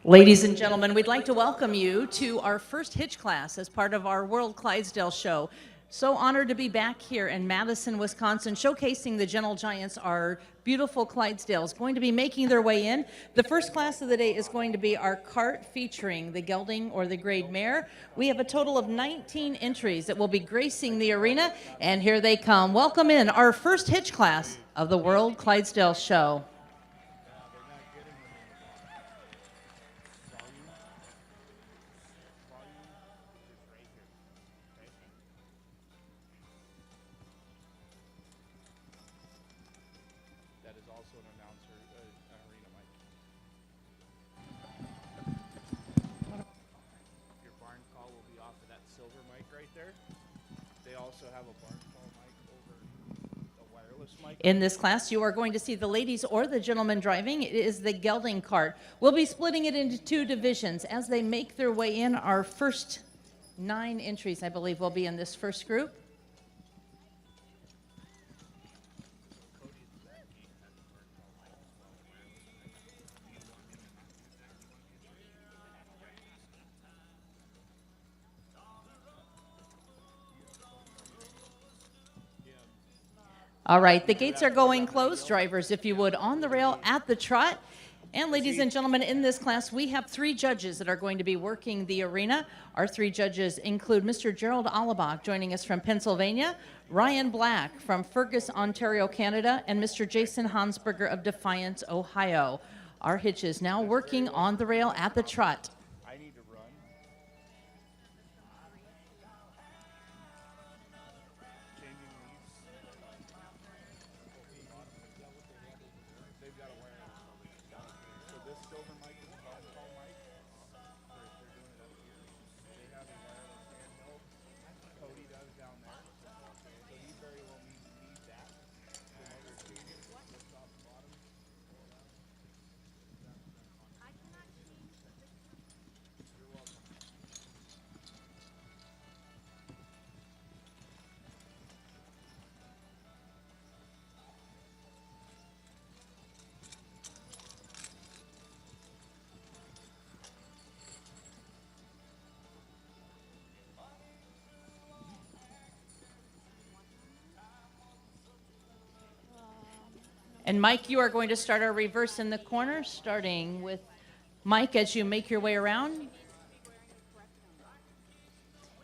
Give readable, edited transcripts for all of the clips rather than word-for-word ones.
Ladies and gentlemen, we'd like to welcome you to our first hitch class as part of our World Clydesdale show. So honored to be back here in Madison, Wisconsin, showcasing the gentle giants, our beautiful Clydesdales, going to be making their way in. The first class of the day is going to be our cart featuring the Gelding or the grade mare. We have a total of 19 entries that will be gracing the arena, and here they come. Welcome in our first hitch class of the World Clydesdale show. That is also an announcer, arena mic. Your barn call will be off of that silver mic right there. They also have a barn call mic over the wireless mic. In this class, you are going to see the ladies or the gentlemen driving. It is the gelding cart. We'll be splitting it into two divisions. As they make their way in, our first 9 entries, I believe, will be in this first group. All right, the gates are going closed. Drivers, if you would, on the rail at the trot. And ladies and gentlemen, in this class, we have 3 judges that are going to be working the arena. Our 3 judges include Mr. Gerald Allebach, joining us from Pennsylvania, Ryan Black from Fergus, Ontario, Canada, and Mr. Jason Hansberger of Defiance, Ohio. Our hitches now working on the rail at the trot. I need to run. Changing leaves. They've got a wireless. So this silver mic is a barn call mic. They're doing it up here. They have a wireless handheld. Cody does down there. So he very well needs that. In order to lift off the bottom. You're welcome. And Mike, you are going to start our reverse in the corner, starting with Mike as you make your way around.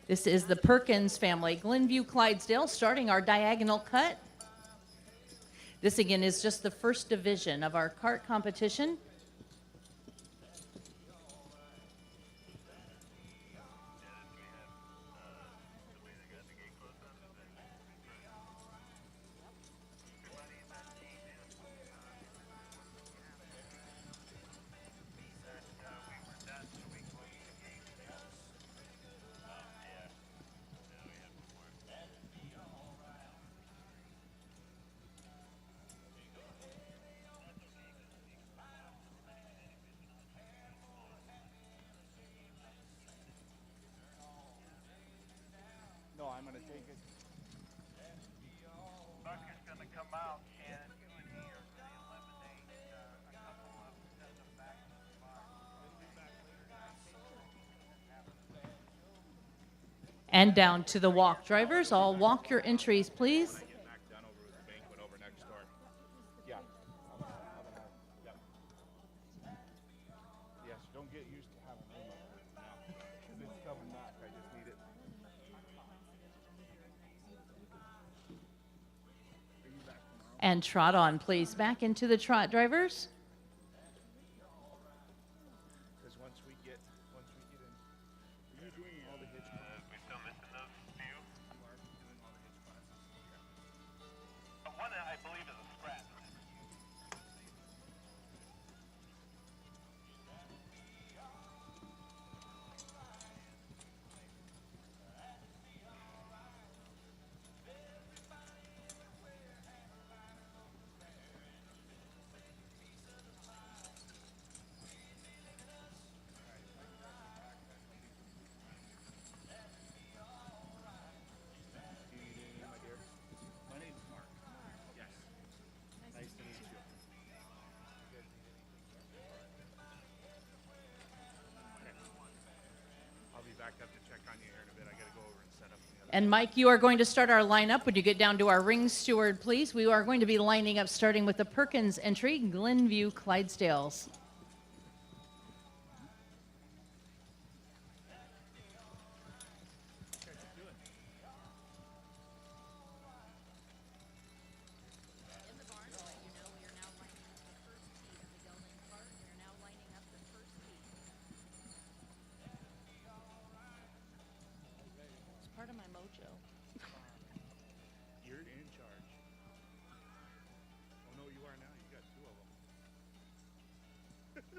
This is the Perkins family, Glenview, Clydesdale, starting our diagonal cut. This again is just the first division of our cart competition. No, I'm going to take it. Bucker's going to come out, and you and he are going to eliminate a couple of send them back to the bar. And down to the walk. Drivers, all walk your entries, please. Get back done over with the banquet over next door. Yeah. Yep. Yes, don't get used to having room over it now. Because it's coming back. I just need it. Are you back tomorrow? And trot on, please. Back into the trot, drivers. Because once we get in, are you doing all the hitch classes? We still missing those few? You are doing all the hitch classes. One, I believe, is a scratch. have to check on you here in a bit. I got to go over and set up the other. And Mike, you are going to start our lineup. Would you get down to our ring steward, please? We are going to be lining up starting with the Perkins entry, Glenview Clydesdales. It's part of my mojo. You're in charge. Oh no, you are now. You got two of them.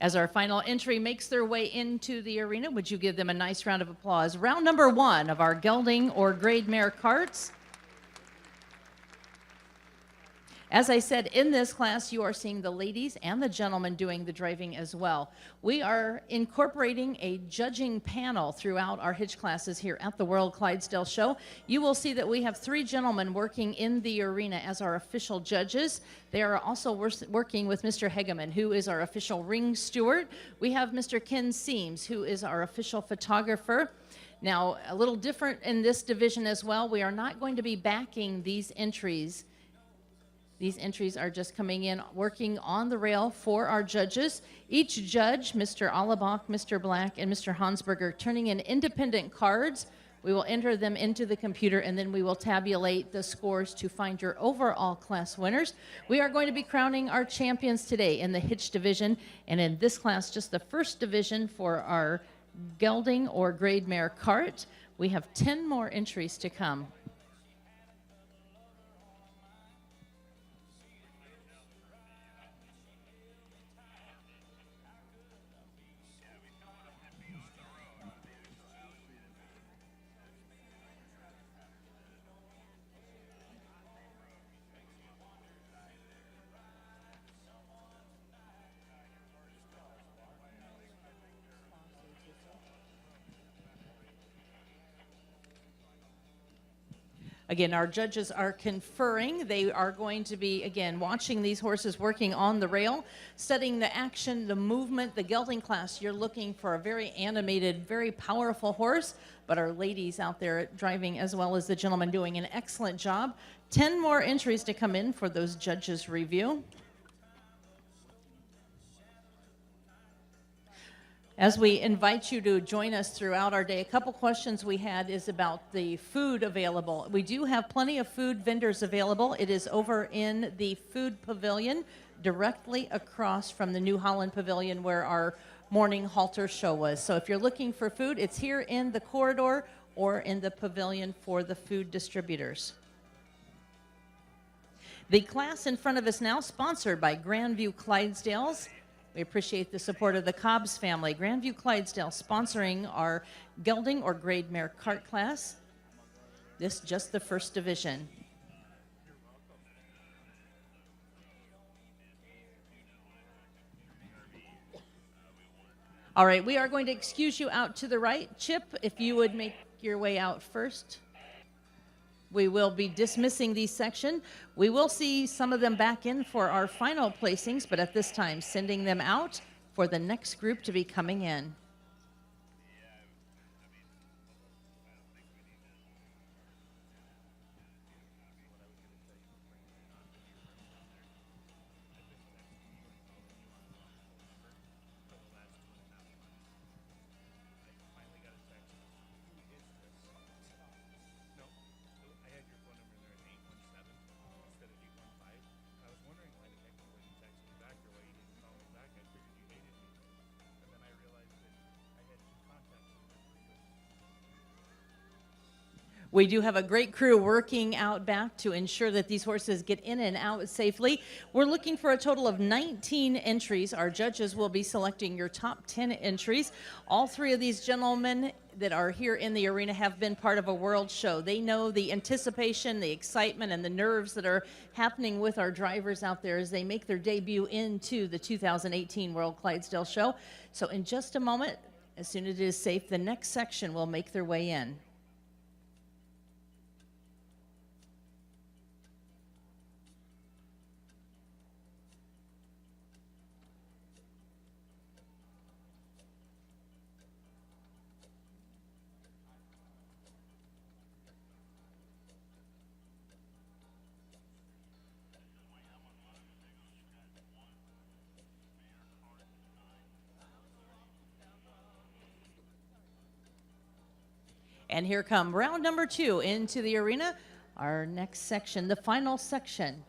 As our final entry makes their way into the arena, would you give them a nice round of applause? Round number 1 of our gelding or grade mare carts. As I said, in this class, you are seeing the ladies and the gentlemen doing the driving as well. We are incorporating a judging panel throughout our hitch classes here at the World Clydesdale Show. You will see that we have 3 gentlemen working in the arena as our official judges. They are also working with Mr. Hegeman, who is our official ring steward. We have Mr. Ken Seams, who is our official photographer. Now, a little different in this division as well. We are not going to be backing these entries. These entries are just coming in, working on the rail for our judges. Each judge, Mr. Allebach, Mr. Black, and Mr. Hansberger, turning in independent cards. We will enter them into the computer, and then we will tabulate the scores to find your overall class winners. We are going to be crowning our champions today in the hitch division, and in this class, just the first division for our gelding or grade mare cart. We have 10 more entries to come. Again, our judges are conferring. They are going to be, again, watching these horses working on the rail, studying the action, the movement. The gelding class, you're looking for a very animated, very powerful horse, but our ladies out there driving as well as the gentlemen doing an excellent job. 10 more entries to come in for those judges' review. As we invite you to join us throughout our day, a couple questions we had is about the food available. We do have plenty of food vendors available. It is over in the food pavilion, directly across from the New Holland Pavilion where our morning halter show was. So if you're looking for food, it's here in the corridor or in the pavilion for the food distributors. The class in front of us now, sponsored by Grandview Clydesdales. We appreciate the support of the Cobbs family. Grandview Clydesdale sponsoring our gelding or grade mare cart class. This just the first division. All right, we are going to excuse you out to the right. Chip, if you would make your way out first. We will be dismissing these section. We will see some of them back in for our final placings, but at this time, sending them out for the next group to be coming in. We do have a great crew working out back to ensure that these horses get in and out safely. We're looking for a total of 19 entries. Our judges will be selecting your top 10 entries. All 3 of these gentlemen that are here in the arena have been part of a world show. They know the anticipation, the excitement, and the nerves that are happening with our drivers out there as they make their debut into the 2018 World Clydesdale Show. So in just a moment, as soon as it is safe, the next section will make their way in. And here come round number 2 into the arena. Our next section, the final section.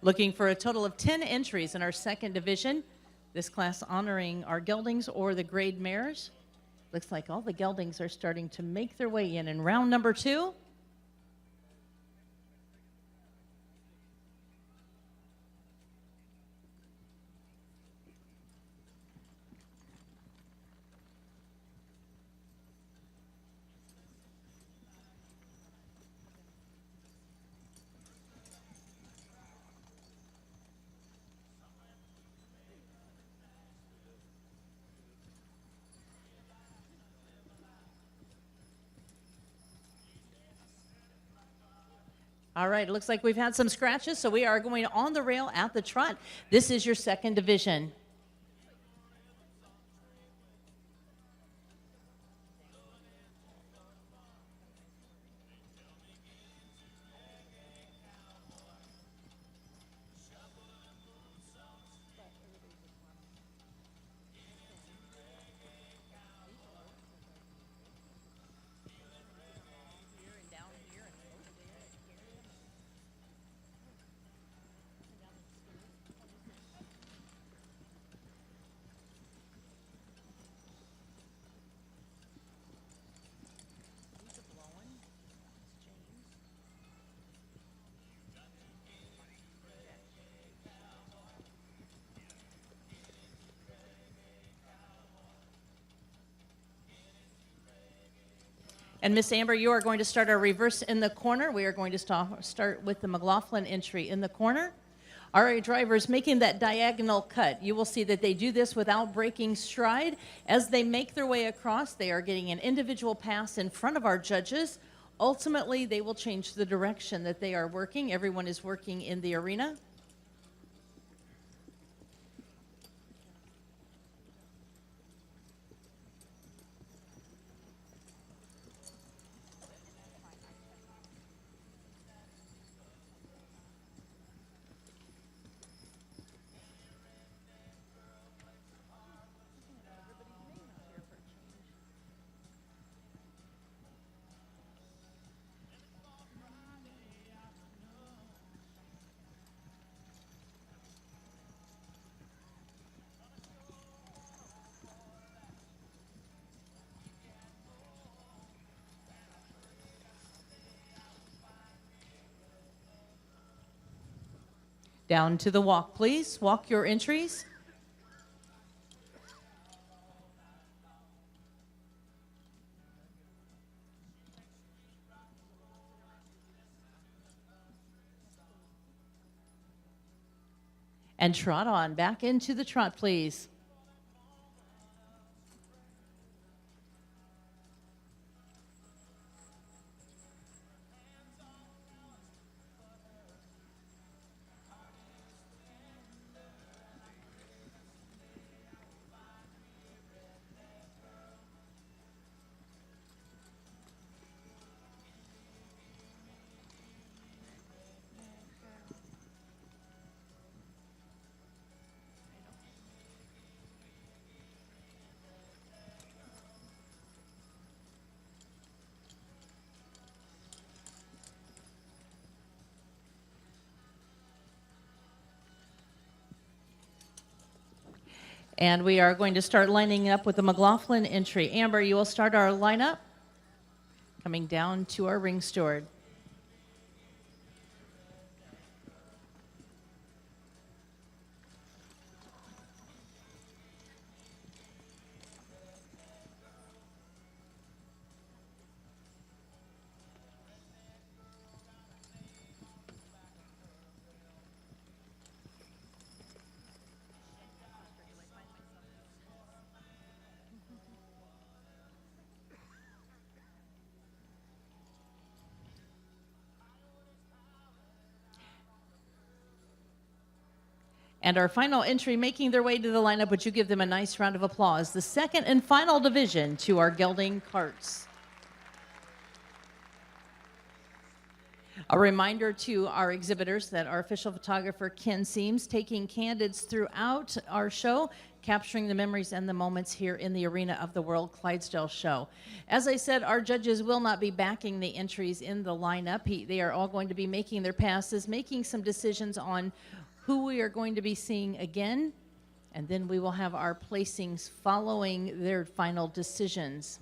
Looking for a total of 10 entries in our second division. This class honoring our geldings or the grade mares. Looks like all the geldings are starting to make their way in round number 2. All right, it looks like we've had some scratches, so we are going on the rail at the trot. This is your second division. And Miss Amber, you are going to start our reverse in the corner. We are going to start with the McLaughlin entry in the corner. All right, drivers, making that diagonal cut. You will see that they do this without breaking stride. As they make their way across, they are getting an individual pass in front of our judges. Ultimately, they will change the direction that they are working. Everyone is working in the arena. Down to the walk, please. Walk your entries. And trot on. Back into the trot, please. And we are going to start lining up with the McLaughlin entry. Amber, you will start our lineup. Coming down to our ring steward. And our final entry making their way to the lineup, would you give them a nice round of applause? The second and final division to our gelding carts. A reminder to our exhibitors that our official photographer, Ken Seams, taking candids throughout our show, capturing the memories and the moments here in the arena of the World Clydesdale Show. As I said, our judges will not be backing the entries in the lineup. They are all going to be making their passes, making some decisions on who we are going to be seeing again, and then we will have our placings following their final decisions.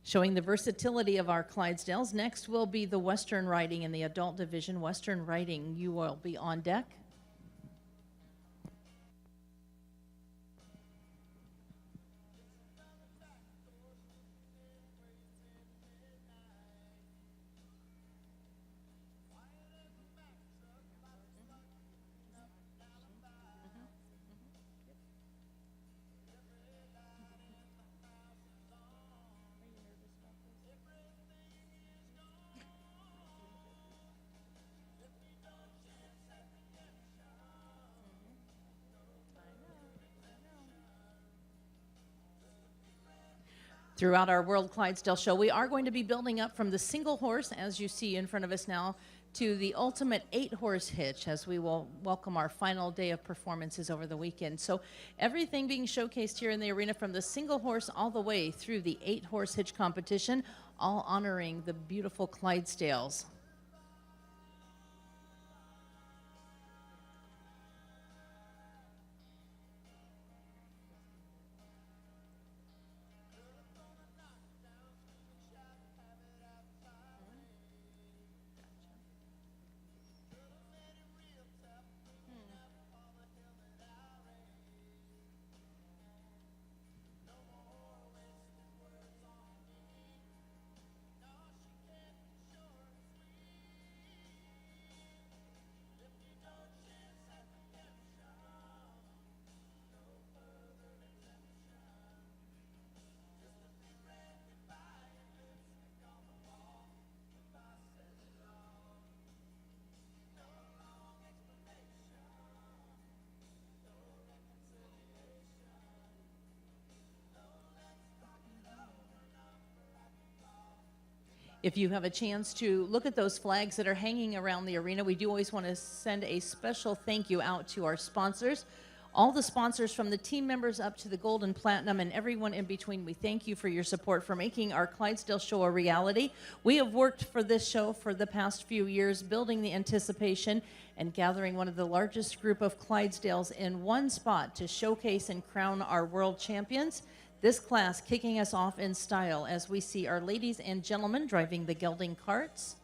Showing the versatility of our Clydesdales, next will be the Western Riding in the adult division. Western Riding, you will be on deck. Throughout our World Clydesdale Show, we are going to be building up from the single horse, as you see in front of us now, to the ultimate 8-horse hitch, as we will welcome our final day of performances over the weekend. So everything being showcased here in the arena, from the single horse all the way through the 8-horse hitch competition, all honoring the beautiful Clydesdales. If you have a chance to look at those flags that are hanging around the arena, we do always want to send a special thank you out to our sponsors. All the sponsors, from the team members up to the gold and platinum and everyone in between, we thank you for your support for making our Clydesdale Show a reality. We have worked for this show for the past few years, building the anticipation and gathering one of the largest group of Clydesdales in one spot to showcase and crown our world champions. This class kicking us off in style as we see our ladies and gentlemen driving the gelding carts.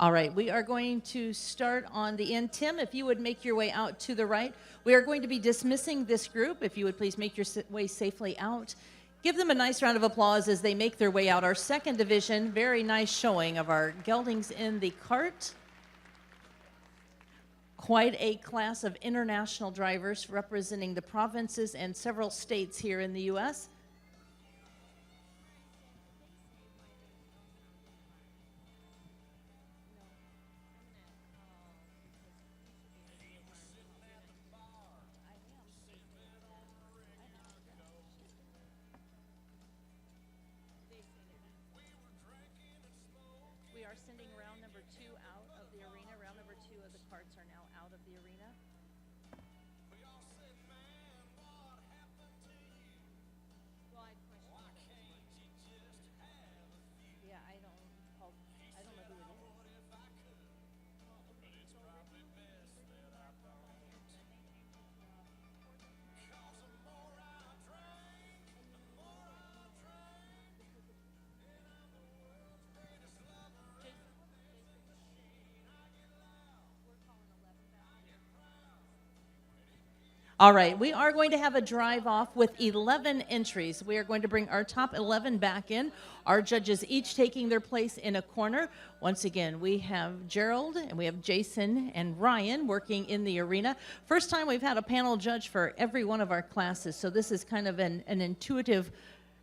All right, we are going to start on the end. Tim, if you would make your way out to the right. We are going to be dismissing this group. If you would please make your way safely out. Give them a nice round of applause as they make their way out. Our second division, very nice showing of our geldings in the cart. Quite a class of international drivers representing the provinces and several states here in the U.S. We are sending round number 2 out of the arena. Round number 2 of the carts are now out of the arena. Yeah, I don't know who it is. All right, we are going to have a drive off with 11 entries. We are going to bring our top 11 back in, our judges each taking their place in a corner. Once again, we have Gerald and we have Jason and Ryan working in the arena. First time we've had a panel judge for every one of our classes, so this is kind of an intuitive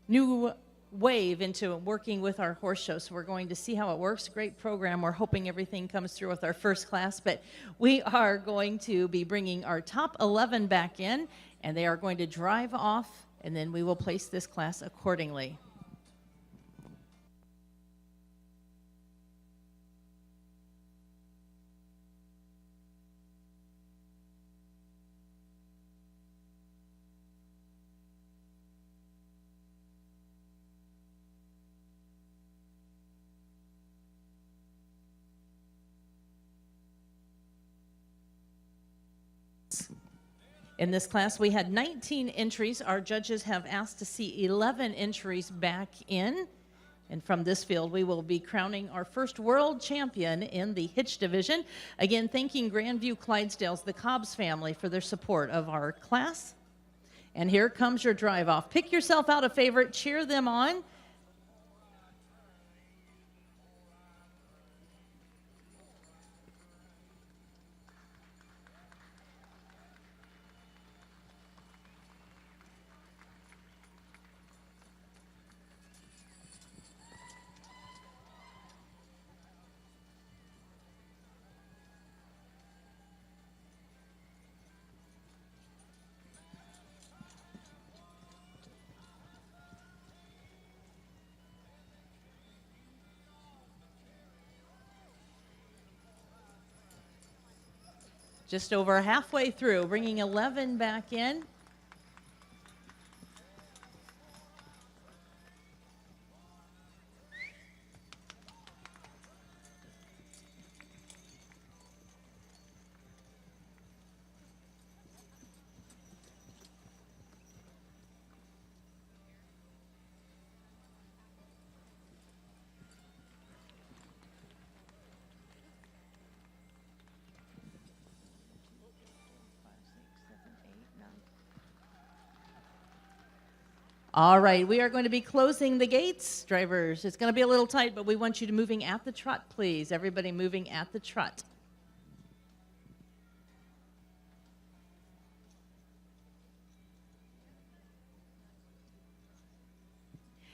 new wave into working with our horse show. So we're going to see how it works. Great program. We're hoping everything comes through with our first class, but we are going to be bringing our top 11 back in, and they are going to drive off, and then we will place this class accordingly. In this class, we had 19 entries. Our judges have asked to see 11 entries back in. And from this field, we will be crowning our first world champion in the hitch division. Again, thanking Grandview Clydesdale's, the Cobbs family, for their support of our class. And here comes your drive off. Pick yourself out a favorite, cheer them on. Just over halfway through, bringing 11 back in. All right, we are going to be closing the gates, drivers. It's going to be a little tight, but we want you to moving at the trot, please. Everybody moving at the trot.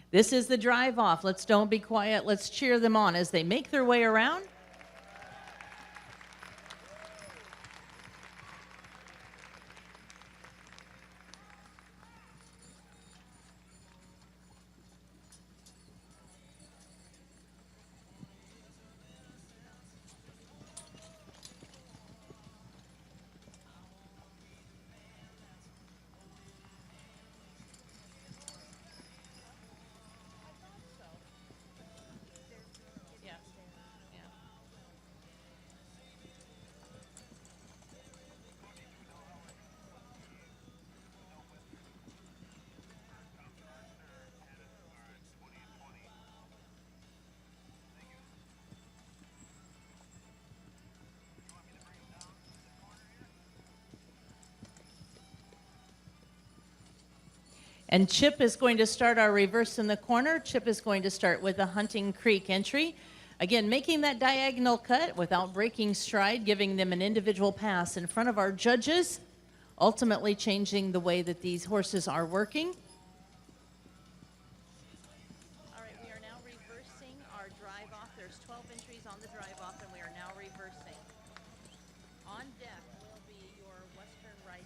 This is the drive off. Let's don't be quiet. Let's cheer them on as they make their way around. And Chip is going to start our reverse in the corner. Chip is going to start with the Hunting Creek entry. Again, making that diagonal cut without breaking stride, giving them an individual pass in front of our judges, ultimately changing the way that these horses are working. All right, we are now reversing our drive off. There's 12 entries on the drive off, and we are now reversing. On deck will be your Western riding.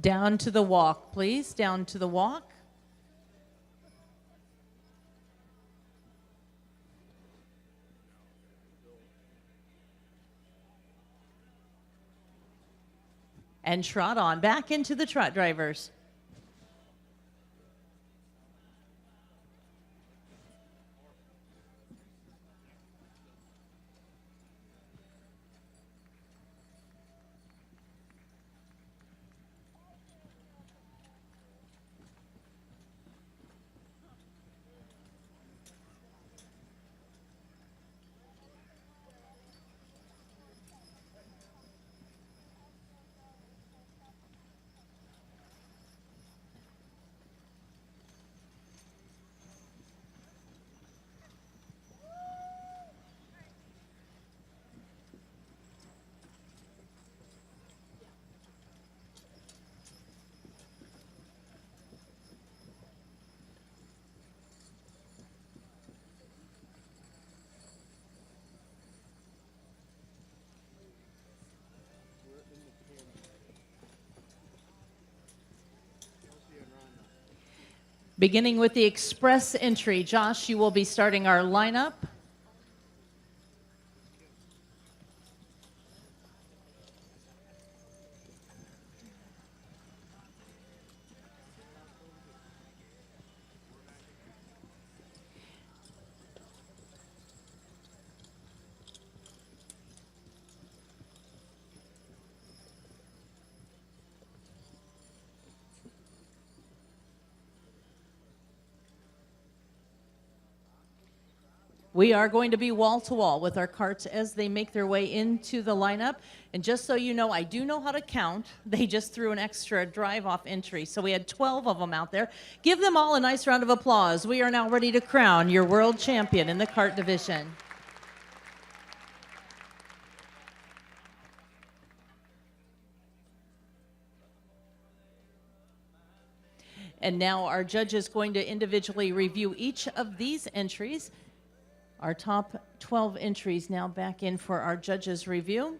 Down to the walk, please. Down to the walk. And trot on. Back into the trot, drivers. Beginning with the express entry. Josh, you will be starting our lineup. We are going to be wall to wall with our carts as they make their way into the lineup. And just so you know, I do know how to count. They just threw an extra drive-off entry. So we had 12 of them out there. Give them all a nice round of applause. We are now ready to crown your world champion in the cart division. And now our judge is going to individually review each of these entries. Our top 12 entries now back in for our judges' review.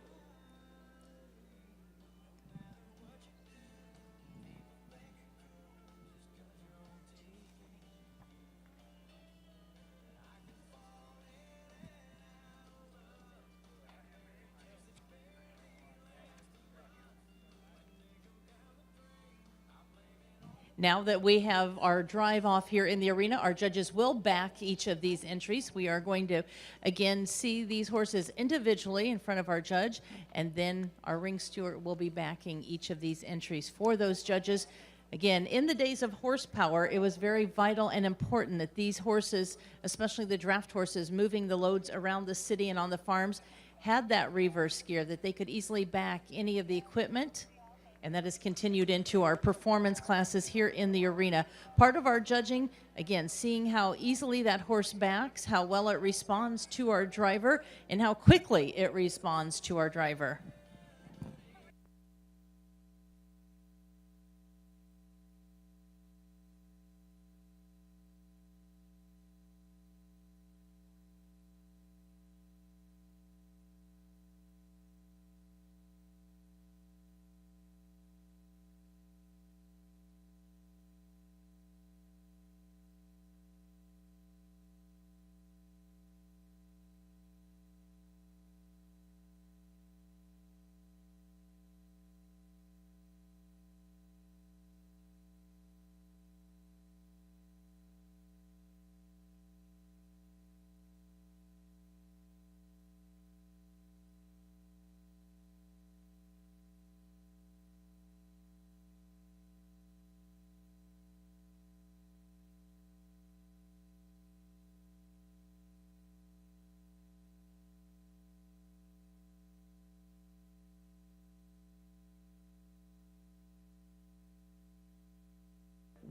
Now that we have our drive off here in the arena, our judges will back each of these entries. We are going to, again, see these horses individually in front of our judge, and then our ring steward will be backing each of these entries for those judges. Again, in the days of horsepower, it was very vital and important that these horses, especially the draft horses, moving the loads around the city and on the farms, had that reverse gear, that they could easily back any of the equipment. And that has continued into our performance classes here in the arena. Part of our judging, again, seeing how easily that horse backs, how well it responds to our driver, and how quickly it responds to our driver.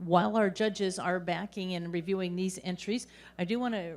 While our judges are backing and reviewing these entries, I do want to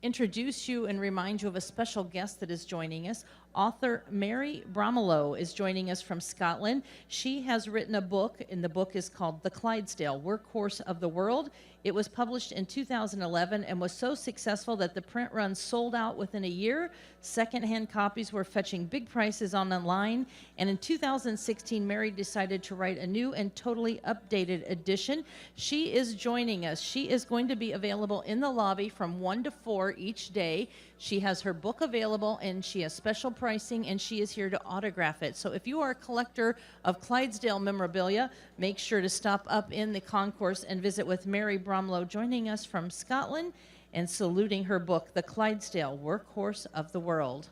introduce you and remind you of a special guest that is joining us. Author Mare is joining us from Scotland. She has written a book, and the book is called The Clydesdale, Workhorse of the World. It was published in 2011 and was so successful that the print run sold out within a year. Secondhand copies were fetching big prices online, and in 2016, Mary decided to write a new and totally updated edition. She is joining us. She is going to be available in the lobby from 1 to 4 each day. She has her book available, and she has special pricing, and she is here to autograph it. So if you are a collector of Clydesdale memorabilia, make sure to stop up in the concourse and visit with Mary Bromlow, joining us from Scotland and saluting her book, The Clydesdale, Workhorse of the World.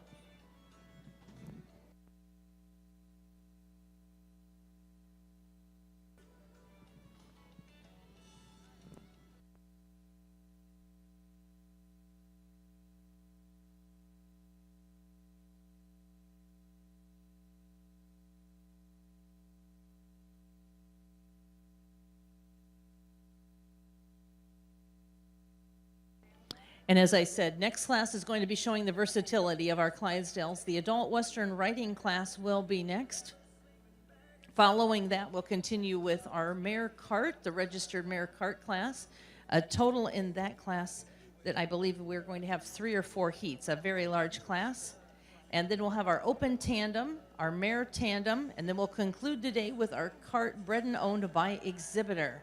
And as I said, next class is going to be showing the versatility of our Clydesdales. The adult Western writing class will be next. Following that, we'll continue with our Mare Cart, the registered Mare Cart class. A total in that class that I believe we're going to have 3 or 4 heats, a very large class. And then we'll have our open tandem, our Mare tandem, and then we'll conclude today with our cart bred and owned by exhibitor.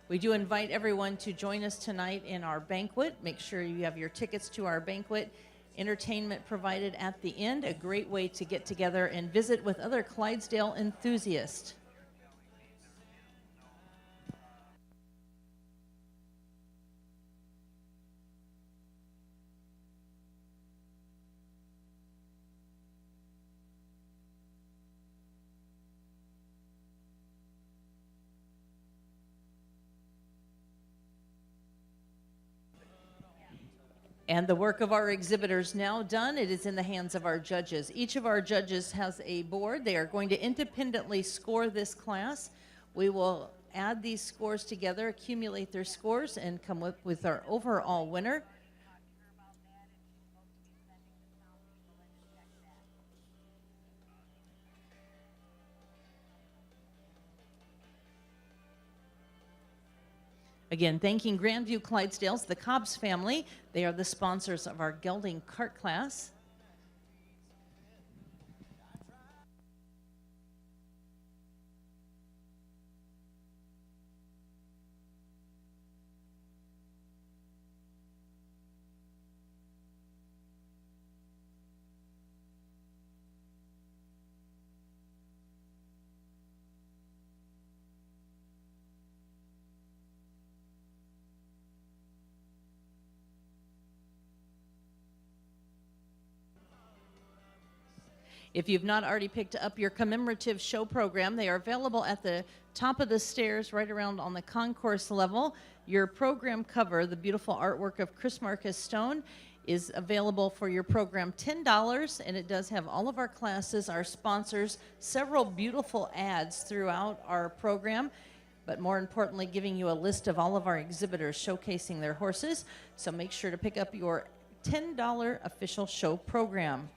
We do invite everyone to join us tonight in our banquet. Make sure you have your tickets to our banquet. Entertainment provided at the end, a great way to get together and visit with other Clydesdale enthusiasts. And the work of our exhibitors now done. It is in the hands of our judges. Each of our judges has a board. They are going to independently score this class. We will add these scores together, accumulate their scores, and come up with our overall winner. Again, thanking Grandview Clydesdales, the Cobbs family. They are the sponsors of our Gelding cart class. If you've not already picked up your commemorative show program, they are available at the top of the stairs right around on the concourse level. Your program cover, the beautiful artwork of Chris Marcus Stone, is available for your program $10, and it does have all of our classes, our sponsors, several beautiful ads throughout our program, but more importantly, giving you a list of all of our exhibitors showcasing their horses. So make sure to pick up your $10 official show program.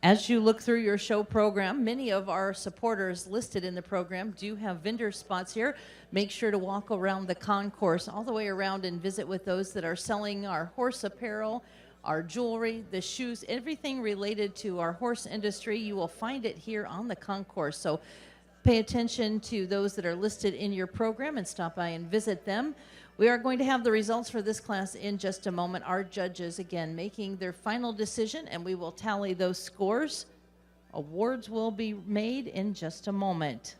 As you look through your show program, many of our supporters listed in the program do have vendor spots here. Make sure to walk around the concourse all the way around and visit with those that are selling our horse apparel, our jewelry, the shoes, everything related to our horse industry. You will find it here on the concourse. So pay attention to those that are listed in your program and stop by and visit them. We are going to have the results for this class in just a moment. Our judges, again, making their final decision, and we will tally those scores. Awards will be made in just a moment.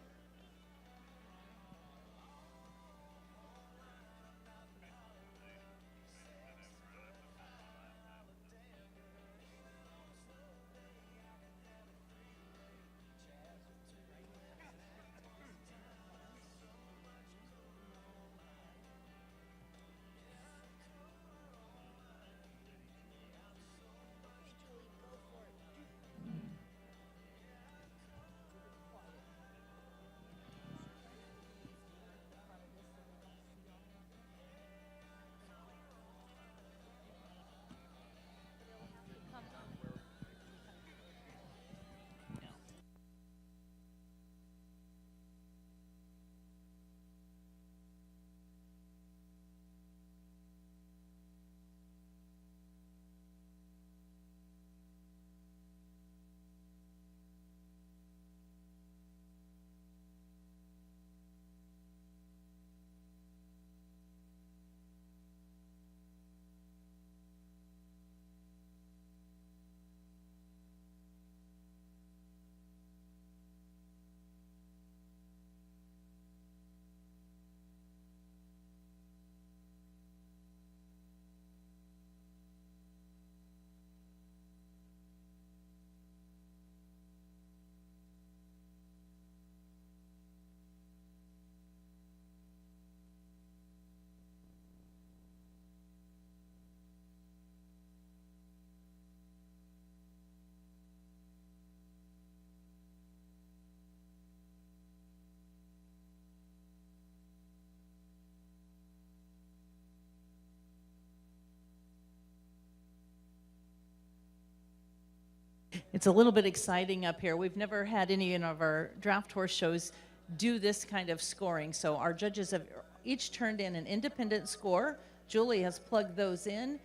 It's a little bit exciting up here. We've never had any of our draft horse shows do this kind of scoring. So our judges have each turned in an independent score. Julie has plugged those in.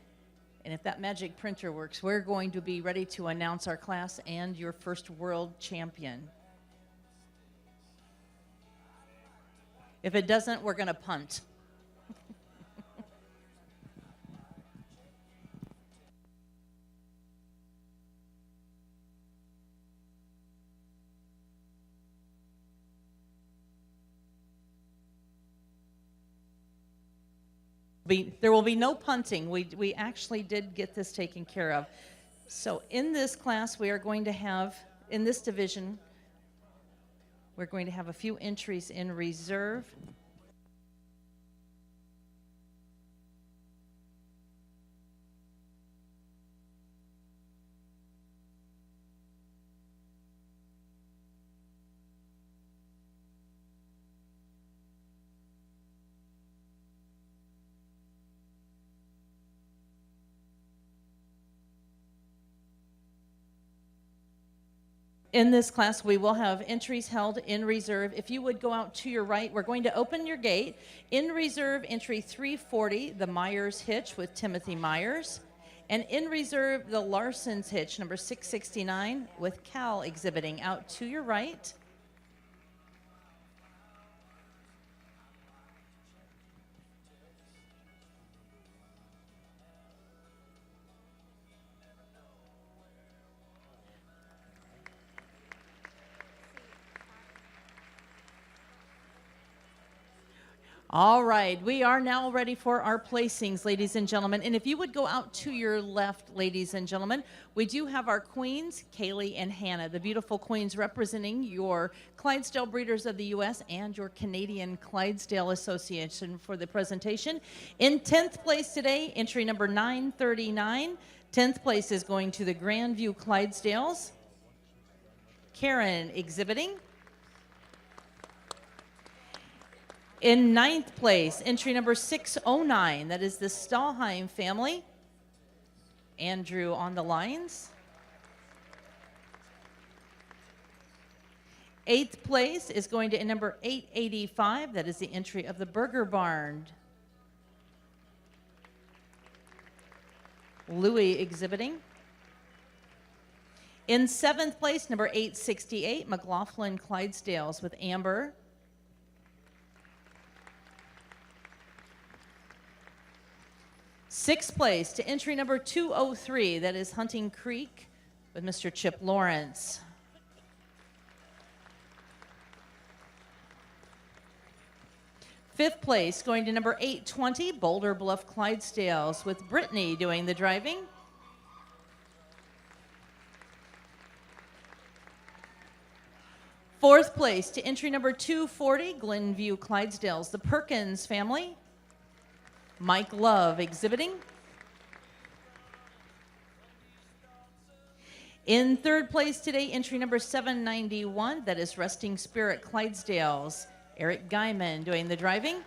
And if that magic printer works, we're going to be ready to announce our class and your first world champion. If it doesn't, we're going to punt. There will be no punting. We actually did get this taken care of. So in this class, we are going to have, in this division, we're going to have a few entries in reserve. In this class, we will have entries held in reserve. If you would go out to your right, we're going to open your gate. In reserve, entry 340, the Myers hitch with Timothy Myers. And in reserve, the Larson's hitch, number 669, with Cal exhibiting out to your right. All right, we are now ready for our placings, ladies and gentlemen. And if you would go out to your left, ladies and gentlemen, we do have our queens, Kaylee and Hannah, the beautiful queens representing your Clydesdale Breeders of the U.S. and your Canadian Clydesdale Association for the presentation. In 10th place today, entry number 939. 10th place is going to the Grandview Clydesdales. Karen exhibiting. In 9th place, entry number 609, that is the Stahlheim family. Andrew on the lines. 8th place is going to number 885, that is the entry of the Burger Barn. Louis exhibiting. In 7th place, number 868, McLaughlin Clydesdales with Amber. Sixth place to entry number 203, that is Hunting Creek with Mr. Chip Lawrence. Fifth place going to number 820, Boulder Bluff Clydesdales with Brittany doing the driving. Fourth place to entry number 240, Glenview Clydesdales, the Perkins family. Mike Love exhibiting. In third place today, entry number 791, that is Resting Spirit Clydesdales. Eric Guyman doing the driving.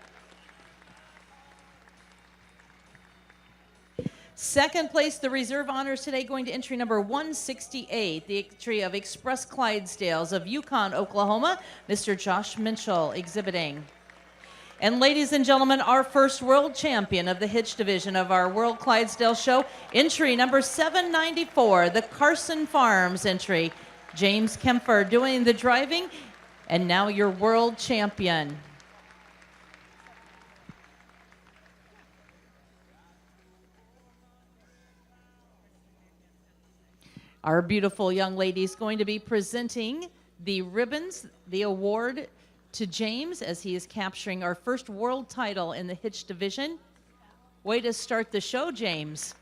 Second place, the reserve honors today going to entry number 168, the entry of Express Clydesdales of Yukon, Oklahoma, Mr. Josh Minchell exhibiting. And ladies and gentlemen, our first world champion of the hitch division of our World Clydesdale show, entry number 794, the Carson Farms entry, James Kempfer doing the driving, and now your world champion. Our beautiful young lady is going to be presenting the ribbons, the award to James as he is capturing our first world title in the hitch division. Way to start the show, James.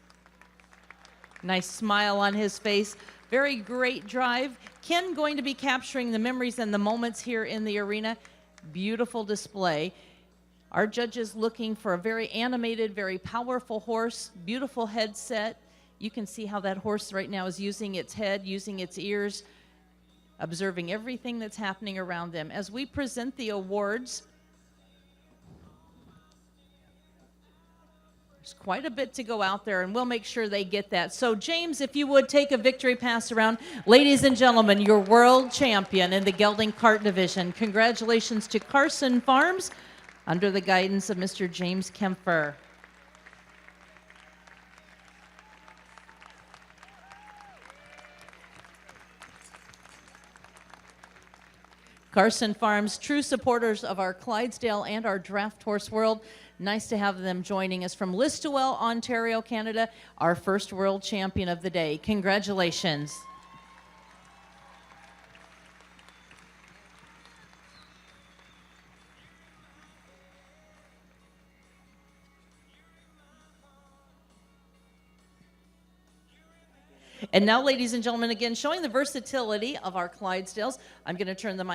Nice smile on his face. Very great drive. Ken going to be capturing the memories and the moments here in the arena. Beautiful display. Our judges looking for a very animated, very powerful horse. Beautiful headset. You can see how that horse right now is using its head, using its ears, observing everything that's happening around them. As we present the awards, there's quite a bit to go out there, and we'll make sure they get that. So, James, if you would take a victory pass around. Ladies and gentlemen, your world champion in the gelding cart division. Congratulations to Carson Farms under the guidance of Mr. James Kempfer. Carson Farms, true supporters of our Clydesdale and our draft horse world. Nice to have them joining us from Listowel, Ontario, Canada, our first world champion of the day. Congratulations. And now, ladies and gentlemen, again, showing the versatility of our Clydesdales, I'm going to turn the mic